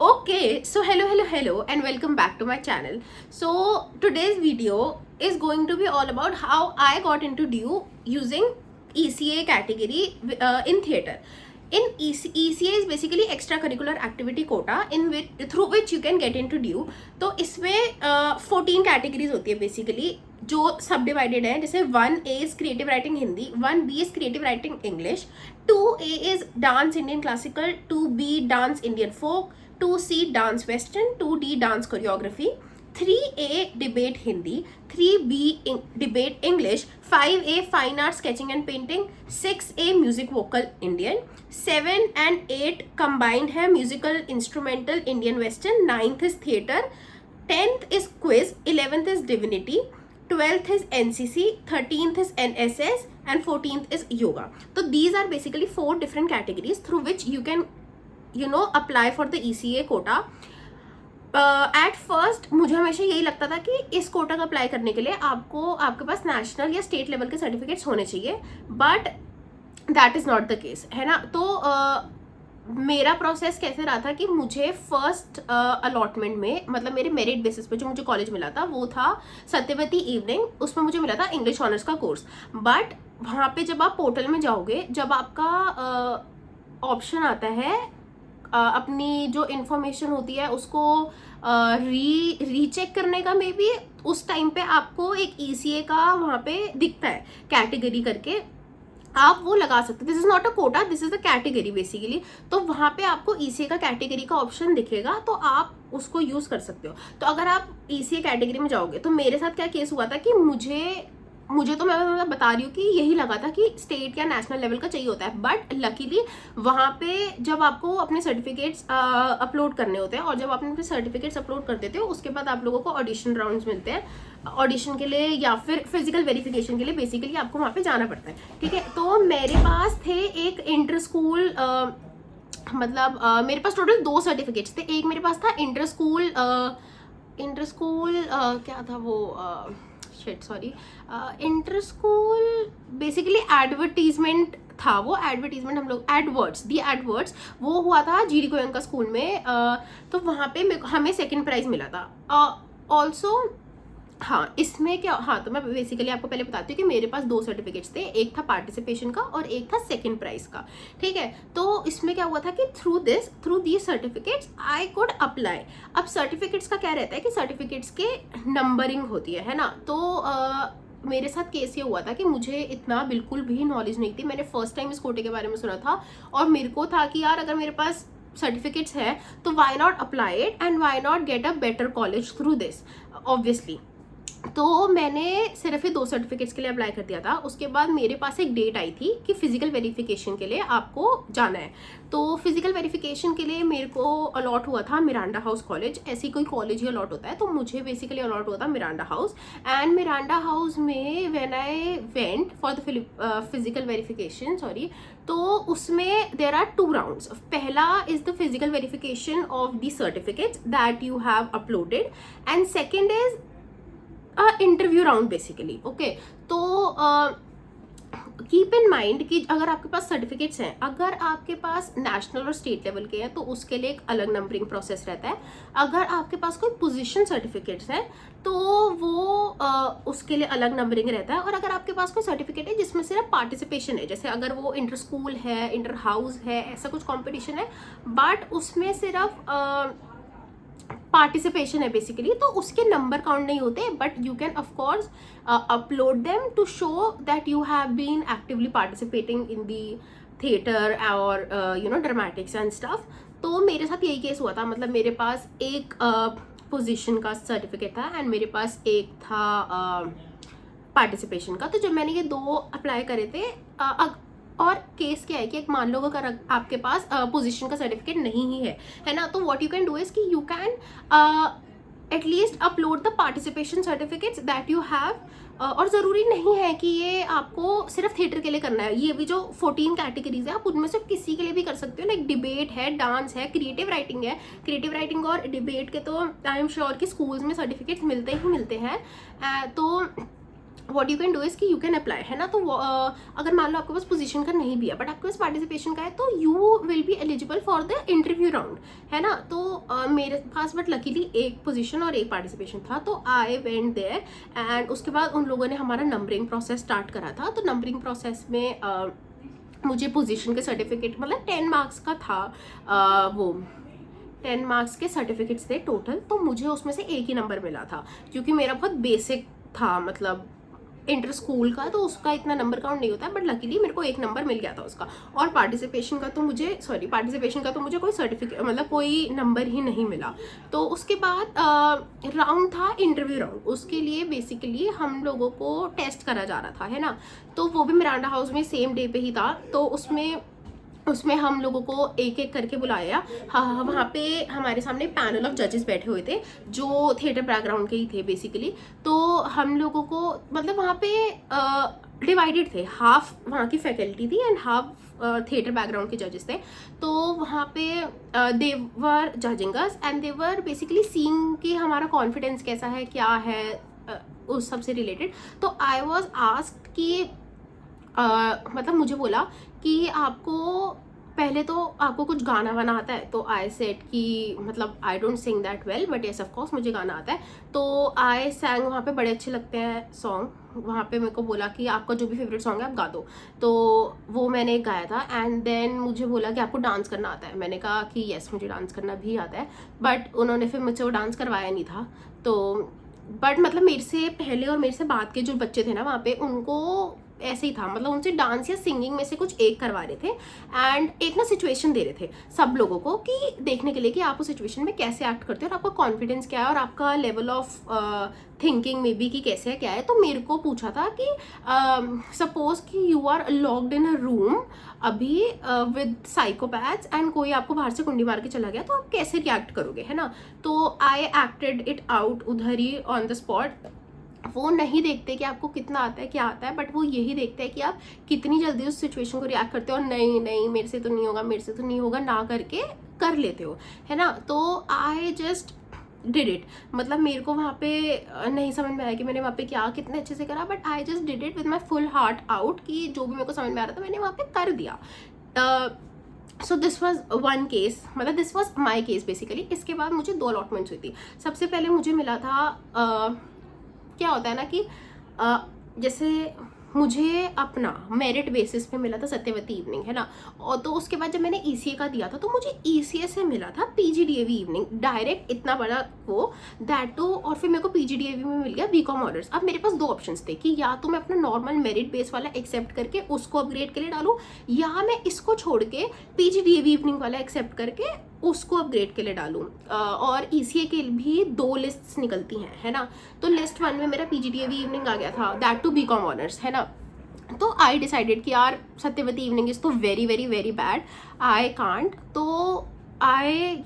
Okay, so hello, and welcome back to my channel. So today's video is going to be all about how I got into DU using ECA category in theatre. In ECA is basically extracurricular activity quota in which through which you can get into DU. तो इसमें 14 categories होती है basically जो सब divided है. जैसे 1A is creative writing Hindi, 1B is creative writing English, 2A is dance Indian classical, 2B dance Indian folk, 2C dance western, 2D dance choreography, 3A debate Hindi, 3B debate English, 5A fine art sketching and painting, 6A music vocal Indian, 7 and 8 combined है musical instrumental Indian western, 9th is theatre, 10th is quiz, 11th is divinity, 12th is NCC, 13th is NSS, and 14th is yoga. So these are basically 4 different categories through which you can apply for the ECA quota. At first मुझे हमेशा यही लगता था कि इस कोटा का apply करने के लिए आपके पास नेशनल या स्टेट लेवल के सर्टिफिकेट्स होने चाहिए, but that is not the case, है ना. तो मेरा प्रोसेस कैसे रहा था कि मुझे फर्स्ट अलॉटमेंट में, मतलब मेरे मेरिट बेसिस पे जो मुझे कॉलेज मिला था वो था सत्यवती इवनिंग. उसमें मुझे मिला था इंग्लिश ऑनर्स का कोर्स. बट वहाँ पे जब आप पोर्टल में जाओगे, जब आपका ऑप्शन आता है अपनी जो इन्फॉर्मेशन होती है उसको रीचेक करने का, मे बी उस टाइम पे आपको एक ECA का वहाँ पे दिखता है कैटेगरी करके, आप वो लगा सकते. This is not a quota, this is a category basically. तो वहाँ पे आपको ECA का कैटेगरी का ऑप्शन दिखेगा, तो आप उसको यूज कर सकते हो. तो अगर आप ECA कैटेगरी में जाओगे, तो मेरे साथ क्या केस हुआ था कि मुझे तो मैं बता रही हूँ कि यही लगा था कि स्टेट या नेशनल लेवल का चाहिए होता है. बट लकीली वहाँ पे जब आपको अपने सर्टिफिकेट्स अपलोड करने होते हैं, और जब आप अपने सर्टिफिकेट्स अपलोड कर देते हो, उसके बाद आप लोगों को ऑडिशन राउंड्स मिलते हैं. ऑडिशन के लिए या फिर फिजिकल वेरिफिकेशन के लिए बेसिकली आपको वहाँ पे जाना पड़ता है. ठीक है. तो मेरे पास थे एक इंटर स्कूल, मतलब मेरे पास टोटल 2 सर्टिफिकेट्स थे. एक मेरे पास था इंटर स्कूल क्या था वो, इंटर स्कूल बेसिकली एडवर्टीजमेंट था. वो एडवर्टीजमेंट हम लोग एडवर्ड्स वो हुआ था GD गोयनका स्कूल में. तो वहाँ पे हमें सेकंड प्राइज मिला था. ऑल्सो हाँ, इसमें क्या, हाँ, तो मैं बेसिकली आपको पहले बताती हूँ कि मेरे पास 2 सर्टिफिकेट्स थे. एक था पार्टिसिपेशन का और एक था सेकंड प्राइज का. ठीक है. तो इसमें क्या हुआ था कि through these certificates I could apply. अब सर्टिफिकेट्स का क्या रहता है कि सर्टिफिकेट्स के नंबरिंग होती है ना. तो मेरे साथ केस ये हुआ था कि मुझे इतना बिल्कुल भी नॉलेज नहीं थी. मैंने फर्स्ट टाइम इस कोटे के बारे में सुना था, और मेरे को था कि यार अगर मेरे पास सर्टिफिकेट्स है तो why not apply it and why not get a better college through this, obviously. तो मैंने सिर्फ ही 2 सर्टिफिकेट्स के लिए अप्लाई कर दिया था. उसके बाद मेरे पास एक डेट आई थी कि फिजिकल वेरिफिकेशन के लिए आपको जाना है. तो फिजिकल वेरिफिकेशन के लिए मेरे को अलॉट हुआ था मिरांडा हाउस कॉलेज. ऐसी कोई कॉलेज ही अलॉट होता है, तो मुझे बेसिकली अलॉट हुआ था मिरांडा हाउस. एंड मिरांडा हाउस में when I went for the physical verification, तो उसमें देर आर 2 राउंड्स. पहला is the physical verification of the certificates that you have uploaded, and second is interview round basically. Okay. तो keep in mind कि अगर आपके पास certificates हैं, अगर आपके पास नेशनल और स्टेट लेवल के हैं तो उसके लिए एक अलग नंबरिंग प्रोसेस रहता है. अगर आपके पास कोई पोजीशन सर्टिफिकेट्स हैं तो वो उसके लिए अलग नंबरिंग रहता है. और अगर आपके पास कोई सर्टिफिकेट है जिसमें सिर्फ पार्टिसिपेशन है, जैसे अगर वो इंटर स्कूल है, इंटर हाउस है, ऐसा कुछ कॉम्पिटिशन है, बट उसमें सिर्फ पार्टिसिपेशन है बेसिकली, तो उसके नंबर काउंट नहीं होते. But you can of course upload them to show that you have been actively participating in the theatre और ड्रामेटिक्स एंड स्टफ. तो मेरे साथ यही केस हुआ था. मतलब मेरे पास एक पोजीशन का सर्टिफिकेट था एंड मेरे पास एक था पार्टिसिपेशन का. तो जब मैंने ये 2 अप्लाई करे थे, और केस क्या है कि एक मान लो अगर आपके पास पोजीशन का सर्टिफिकेट नहीं ही है ना, तो what you can do is कि you can at least upload the participation certificates that you have. और ज़रूरी नहीं है कि ये आपको सिर्फ थिएटर के लिए करना है. ये भी जो 14 कैटेगरीज है, आप उनमें से किसी के लिए भी कर सकते हो. लाइक डिबेट है, डांस है, क्रिएटिव राइटिंग है. क्रिएटिव राइटिंग और डिबेट के तो आई एम श्योर कि स्कूल्स में सर्टिफिकेट्स मिलते ही मिलते हैं. तो what you can do is कि यू कैन अप्लाई, है ना। तो अगर मान लो आपके पास पोजीशन का नहीं भी है बट आपके पास पार्टिसिपेशन का है, तो you will be eligible for the interview round, है ना। तो मेरे पास बट लकीली एक पोजीशन और एक पार्टिसिपेशन था, तो आई वेंट देयर एंड उसके बाद उन लोगों ने हमारा नंबरिंग प्रोसेस स्टार्ट करा था। तो नंबरिंग प्रोसेस में मुझे पोजीशन के सर्टिफिकेट, मतलब 10 मार्क्स का था, वो 10 मार्क्स के सर्टिफिकेट्स थे टोटल, तो मुझे उसमें से एक ही नंबर मिला था क्योंकि मेरा बहुत बेसिक था, मतलब इंटर स्कूल का, तो उसका इतना नंबर काउंट नहीं होता है, बट लकीली मेरे को एक नंबर मिल गया था उसका। और पार्टिसिपेशन का तो मुझे कोई सर्टिफिकेट, मतलब कोई नंबर ही नहीं मिला। तो उसके बाद राउंड था इंटरव्यू राउंड, उसके लिए बेसिकली हम लोगों को टेस्ट करा जा रहा था, है ना। तो वो भी मिरांडा हाउस में सेम डे पे ही था। तो उसमें हम लोगों को एक एक करके बुलाया। हाँ, वहाँ पे हमारे सामने पैनल ऑफ जजेस बैठे हुए थे जो थिएटर बैकग्राउंड के ही थे बेसिकली। तो हम लोगों को, मतलब वहाँ पे डिवाइडेड थे, हाफ वहाँ की फैकल्टी थी एंड हाफ थिएटर बैकग्राउंड के जजेस थे। तो वहाँ पे they were judging us and they were basically seeing कि हमारा कॉन्फिडेंस कैसा है, क्या है, उस सब से रिलेटेड। तो आई वॉज आस्क्ड कि मतलब मुझे बोला कि आपको पहले तो आपको कुछ गाना वाना आता है। तो आई सेड कि मतलब I don't sing that well but yes of course मुझे गाना आता है। तो आई सैंग, वहाँ पे बड़े अच्छे लगते हैं सॉन्ग। वहाँ पे मेरे को बोला कि आपका जो भी फेवरेट सॉन्ग है आप गा दो, तो वो मैंने गाया था। एंड देन मुझे बोला कि आपको डांस करना आता है। मैंने कहा कि येस मुझे डांस करना भी आता है, बट उन्होंने फिर मुझसे वो डांस करवाया नहीं था। तो बट मतलब मेरे से पहले और मेरे से बाद के जो बच्चे थे ना वहाँ पे, उनको ऐसे ही था, मतलब उनसे डांस या सिंगिंग में से कुछ एक करवा रहे थे एंड एक ना सिचुएशन दे रहे थे सब लोगों को कि देखने के लिए कि आप उस सिचुएशन में कैसे एक्ट करते हो और आपका कॉन्फिडेंस क्या है और आपका लेवल ऑफ थिंकिंग में भी कि कैसे है क्या है। तो मेरे को पूछा था कि सपोज कि you are locked in a room अभी विद साइकोपैथ्स एंड कोई आपको बाहर से कुंडी मार के चला गया, तो आप कैसे रिएक्ट करोगे, है ना। तो आई एक्टेड इट आउट उधर ही ऑन द स्पॉट। वो नहीं देखते कि आपको कितना आता है क्या आता है, बट वो यही देखते हैं कि आप कितनी जल्दी उस सिचुएशन को रिएक्ट करते हो और नहीं मेरे से तो नहीं होगा, मेरे से तो नहीं होगा ना करके कर लेते हो, है ना। तो आई जस्ट डिड इट, मतलब मेरे को वहाँ पे नहीं समझ में आया कि मैंने वहाँ पे क्या कितने अच्छे से करा, but I just did it with my full heart out कि जो भी मेरे को समझ में आ रहा था मैंने वहाँ पे कर दिया। So this was one case, मतलब this was my case basically. इसके बाद मुझे 2 अलॉटमेंट्स हुई थी। सबसे पहले मुझे मिला था क्या होता है ना कि जैसे मुझे अपना मेरिट बेसिस पे मिला था सत्यवती इवनिंग, है ना। और तो उसके बाद जब मैंने ECA का दिया था तो मुझे ECA से मिला था PGDAV इवनिंग डायरेक्ट, इतना बड़ा वो दैट टू। और फिर मेरे को PGDAV में मिल गया BCom ऑनर्स। अब मेरे पास 2 ऑप्शंस थे कि या तो मैं अपना नॉर्मल मेरिट बेस वाला एक्सेप्ट करके उसको अपग्रेड के लिए डालूँ, या मैं इसको छोड़ के PGDAV इवनिंग वाला एक्सेप्ट करके उसको अपग्रेड के लिए डालूँ। और ECA के भी 2 लिस्ट्स निकलती हैं, है ना। तो लिस्ट 1 में मेरा PGDAV इवनिंग आ गया था, दैट टू BCom ऑनर्स, है ना। तो आई डिसाइडेड कि यार सत्यवती इवनिंग इज तो very very very bad, I can't. तो आई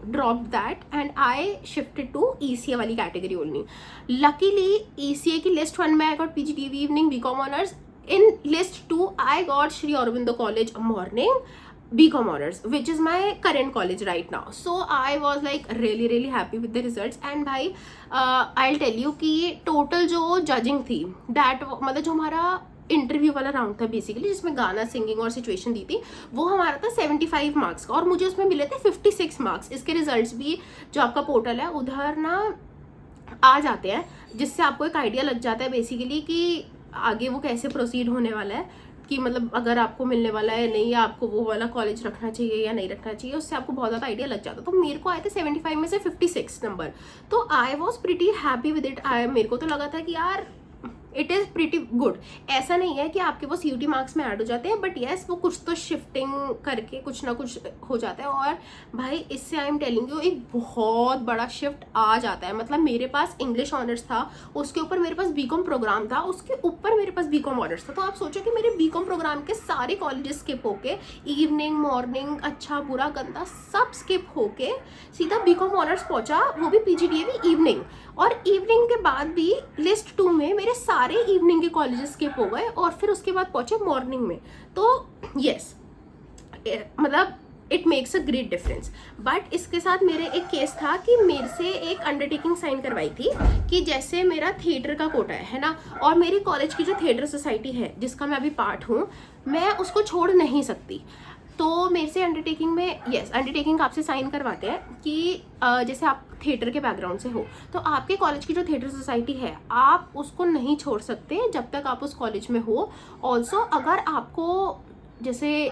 dropped that and I shifted to ECA वाली कैटेगरी ओनली। लकीली ECA की लिस्ट 1 में I got PGDAV evening BCom honours, in list 2 I got Sri Aurobindo College Morning BCom honors, which is my current college right now. So I was like really happy with the results. And भाई I'll tell you कि total जो judging थी that, मतलब जो हमारा interview वाला round था basically जिसमें गाना सिंगिंग और सिचुएशन दी थी, वो हमारा था 75 मार्क्स का और मुझे उसमें मिले थे 56 मार्क्स। इसके रिजल्ट्स भी जो आपका पोर्टल है उधर ना आ जाते हैं, जिससे आपको एक आइडिया लग जाता है बेसिकली कि आगे वो कैसे प्रोसीड होने वाला है, कि मतलब अगर आपको मिलने वाला है नहीं, या आपको वो वाला कॉलेज रखना चाहिए या नहीं रखना चाहिए, उससे आपको बहुत ज़्यादा आइडिया लग जाता। तो मेरे को आए थे 75 में से 56 नंबर, तो I was pretty happy with it. मेरे को तो लगा था कि यार इट इज़ प्रिटी गुड। ऐसा नहीं है कि आपके वो CUT मार्क्स में ऐड हो जाते हैं, बट येस वो कुछ तो शिफ्टिंग करके कुछ ना कुछ हो जाता है। और भाई इससे आई एम टेलिंग यू एक बहुत बड़ा शिफ्ट आ जाता है। मतलब मेरे पास इंग्लिश ऑनर्स था, उसके ऊपर मेरे पास BCom प्रोग्राम था, उसके ऊपर मेरे पास BCom ऑनर्स था। तो आप सोचो कि मेरे BCom प्रोग्राम के सारे कॉलेजेस स्किप होके, इवनिंग मॉर्निंग अच्छा बुरा गंदा सब स्किप होके सीधा BCom ऑनर्स पहुंचा, वो भी PGDAV इवनिंग। और इवनिंग के बाद भी लिस्ट 2 में मेरे सारे इवनिंग के कॉलेजेस स्किप हो गए और फिर उसके बाद पहुंचे मॉर्निंग में। तो यस, मतलब it makes a great difference. But इसके साथ मेरे एक केस था कि मेरे से एक अंडरटेकिंग साइन करवाई थी कि जैसे मेरा थिएटर का कोटा है ना, और मेरी कॉलेज की जो थिएटर सोसाइटी है जिसका मैं अभी पार्ट हूँ, मैं उसको छोड़ नहीं सकती। तो मेरे से अंडरटेकिंग में अंडरटेकिंग आपसे साइन करवाते हैं कि जैसे आप थिएटर के बैकग्राउंड से हो तो आपके कॉलेज की जो थिएटर सोसाइटी है आप उसको नहीं छोड़ सकते जब तक आप उस कॉलेज में हो। ऑल्सो अगर आपको जैसे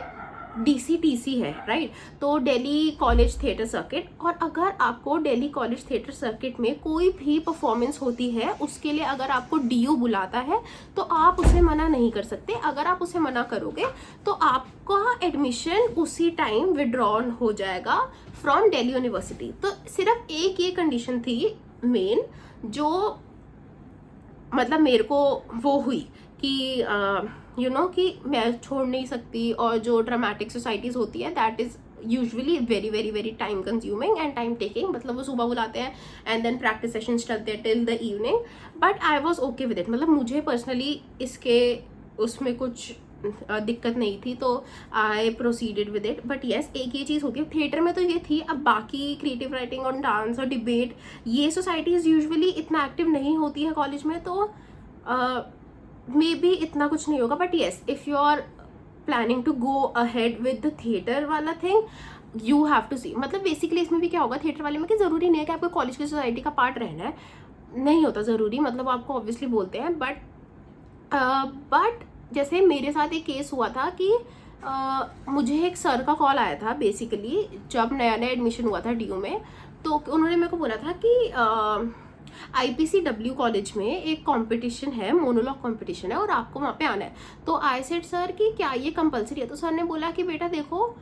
DCTC है राइट, तो दिल्ली कॉलेज थिएटर सर्किट, और अगर आपको दिल्ली कॉलेज थिएटर सर्किट में कोई भी परफॉर्मेंस होती है उसके लिए अगर आपको DO बुलाता है तो आप उसे मना नहीं कर सकते। अगर आप उसे मना करोगे तो आपका एडमिशन उसी टाइम विड्रॉन हो जाएगा फ्रॉम दिल्ली यूनिवर्सिटी। तो सिर्फ एक ये कंडीशन थी मेन जो मतलब मेरे को वो हुई कि कि मैं छोड़ नहीं सकती। और जो ड्रामेटिक सोसाइटीज़ होती है that is usually very very very time consuming and time taking, मतलब वो सुबह बुलाते हैं एंड देन प्रैक्टिस सेशंस चलते हैं till the evening. But I was okay with it, मतलब मुझे पर्सनली इसके उसमें कुछ दिक्कत नहीं थी, तो I proceeded with it. But yes, एक ये चीज़ होती है थिएटर में तो ये थी। अब बाकी क्रिएटिव राइटिंग और डांस और डिबेट ये सोसाइटीज़ यूजुअली इतना एक्टिव नहीं होती है कॉलेज में, तो मे बी इतना कुछ नहीं होगा। But yes, if you are planning to go ahead with the theatre वाला thing you have to see. मतलब बेसिकली इसमें भी क्या होगा थिएटर वाले में कि ज़रूरी नहीं है कि आपको कॉलेज की सोसाइटी का पार्ट रहना है, नहीं होता ज़रूरी, मतलब आपको ऑब्वियसली बोलते हैं। बट जैसे मेरे साथ एक केस हुआ था कि मुझे एक सर का कॉल आया था बेसिकली जब नया नया एडमिशन हुआ था DU में। तो उन्होंने मेरे को बोला था कि IPCW कॉलेज में एक कंपटीशन है, मोनोलॉग कंपटीशन है और आपको वहाँ पे आना है। तो आई सेड सर कि क्या ये कंपलसरी है? तो सर ने बोला कि बेटा देखो,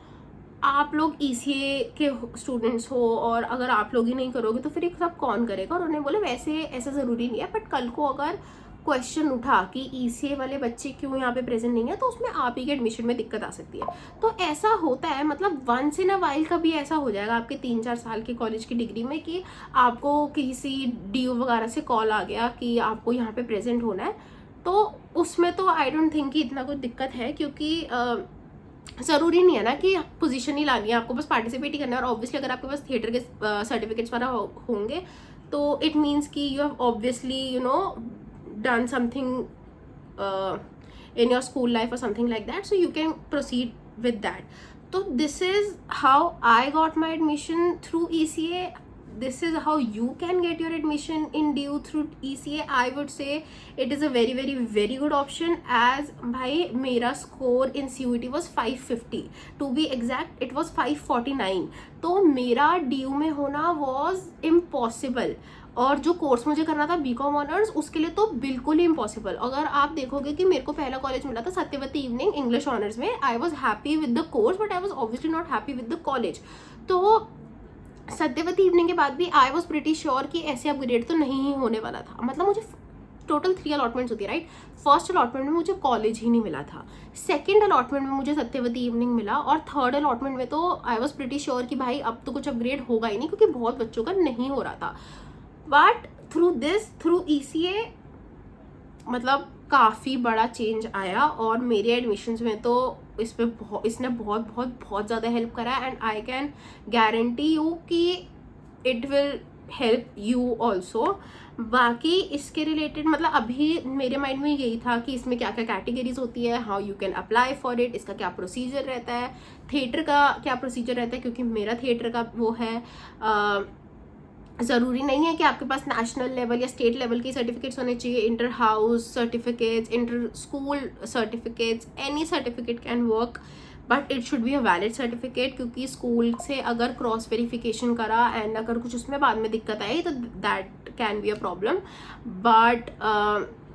आप लोग ECA के स्टूडेंट्स हो और अगर आप लोग ही नहीं करोगे तो फिर ये सब कौन करेगा। और उन्होंने बोला वैसे ऐसा ज़रूरी नहीं है, बट कल को अगर क्वेश्चन उठा कि ECA वाले बच्चे क्यों यहाँ पे प्रेजेंट नहीं है तो उसमें आप ही के एडमिशन में दिक्कत आ सकती है। तो ऐसा होता है, मतलब वंस इन अ वाइल कभी ऐसा हो जाएगा आपके 3-4 साल की कॉलेज की डिग्री में कि आपको किसी DO वगैरह से कॉल आ गया कि आपको यहाँ पे प्रेजेंट होना है। तो उसमें तो आई डोंट थिंक कि इतना कुछ दिक्कत है, क्योंकि ज़रूरी नहीं है ना कि पोजीशन ही लानी है, आपको बस पार्टिसिपेट ही करना है। और ऑब्वियसली अगर आपके पास थिएटर के सर्टिफिकेट्स वगैरह होंगे तो इट मीन्स कि you have obviously done something in your school life or something like that, so you can proceed with that. So this is how I got my admission through ECA. This is how you can get your admission in DU through ECA. I would say it is a very very very good option, as भाई मेरा score in CUET was 550, to be exact it was 549. तो मेरा DU में होना was impossible। और जो course मुझे करना था BCom ऑनर्स, उसके लिए तो बिल्कुल ही इम्पॉसिबल। अगर आप देखोगे कि मेरे को पहला कॉलेज मिला था सत्यवती इवनिंग इंग्लिश ऑनर्स में, I was happy with the course but I was obviously not happy with the college. तो सत्यवती इवनिंग के बाद भी आई वॉज प्रिटी श्योर कि ऐसे अपग्रेड तो नहीं ही होने वाला था। मतलब मुझे टोटल 3 अलॉटमेंट्स होती है राइट। फर्स्ट अलॉटमेंट में मुझे कॉलेज ही नहीं मिला था, सेकंड अलॉटमेंट में मुझे सत्यवती इवनिंग मिला, और थर्ड अलॉटमेंट में तो आई वॉज प्रिटी श्योर कि भाई अब तो कुछ अपग्रेड होगा ही नहीं, क्योंकि बहुत बच्चों का नहीं हो रहा था। बट थ्रू ECA मतलब काफ़ी बड़ा चेंज आया, और मेरे एडमिशन्स में तो इसने बहुत बहुत बहुत ज़्यादा हेल्प करा है। And I can guarantee you कि it will help you also. बाकी इसके रिलेटेड मतलब अभी मेरे माइंड में यही था कि इसमें क्या क्या कैटेगरीज होती है, how you can apply for it, इसका क्या प्रोसीजर रहता है, थिएटर का क्या प्रोसीजर रहता है, क्योंकि मेरा थिएटर का वो है। ज़रूरी नहीं है कि आपके पास नेशनल लेवल या स्टेट लेवल की सर्टिफिकेट्स होने चाहिए, inter house certificates, inter school certificates, any certificate can work, but it should be a valid certificate. क्योंकि स्कूल से अगर क्रॉस वेरिफिकेशन करा एंड अगर कुछ उसमें बाद में दिक्कत आई तो that can be a problem. But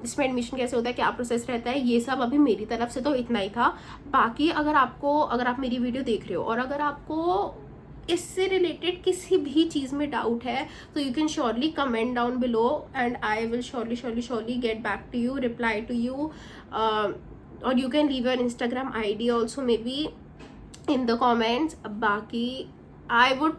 इसमें एडमिशन कैसे होता है, क्या प्रोसेस रहता है, ये सब अभी मेरी तरफ से तो इतना ही था। बाकी अगर आप मेरी वीडियो देख रहे हो और अगर आपको इससे रिलेटेड किसी भी चीज़ में डाउट है तो you can surely comment down below and I will surely get back to you, reply to you, और you can leave your Instagram ID also maybe in the comments. बाकी I would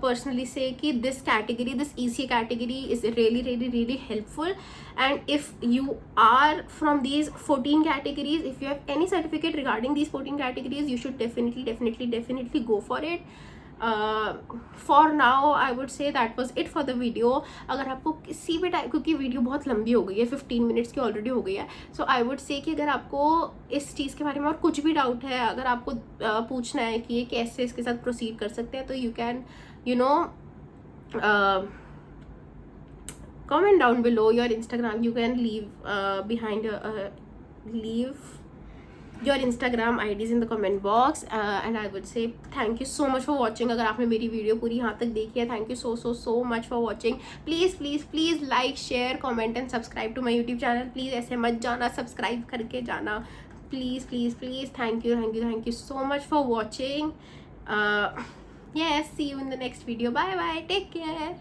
personally say कि this category, this ECA category is really really really helpful. And if you are from these 14 categories, if you have any certificate regarding these 14 categories, you should definitely go for it. For now I would say that was it for the video. अगर आपको किसी भी type, क्योंकि video बहुत लंबी हो गई है, 15 मिनट्स की ऑलरेडी हो गई है, सो आई वुड से कि अगर आपको इस चीज़ के बारे में और कुछ भी डाउट है, अगर आपको पूछना है कि ये कैसे इसके साथ प्रोसीड कर सकते हैं, तो you can comment down below your Instagram. You can leave your Instagram IDs in the comment box, and I would say thank you so much for watching. अगर आपने मेरी वीडियो पूरी यहाँ तक देखी है, thank you so much for watching. Please like, share, comment and subscribe to my YouTube channel. Please ऐसे मत जाना, subscribe करके जाना. Please thank you so much for watching. Yes, see you in the next video. Bye, take care.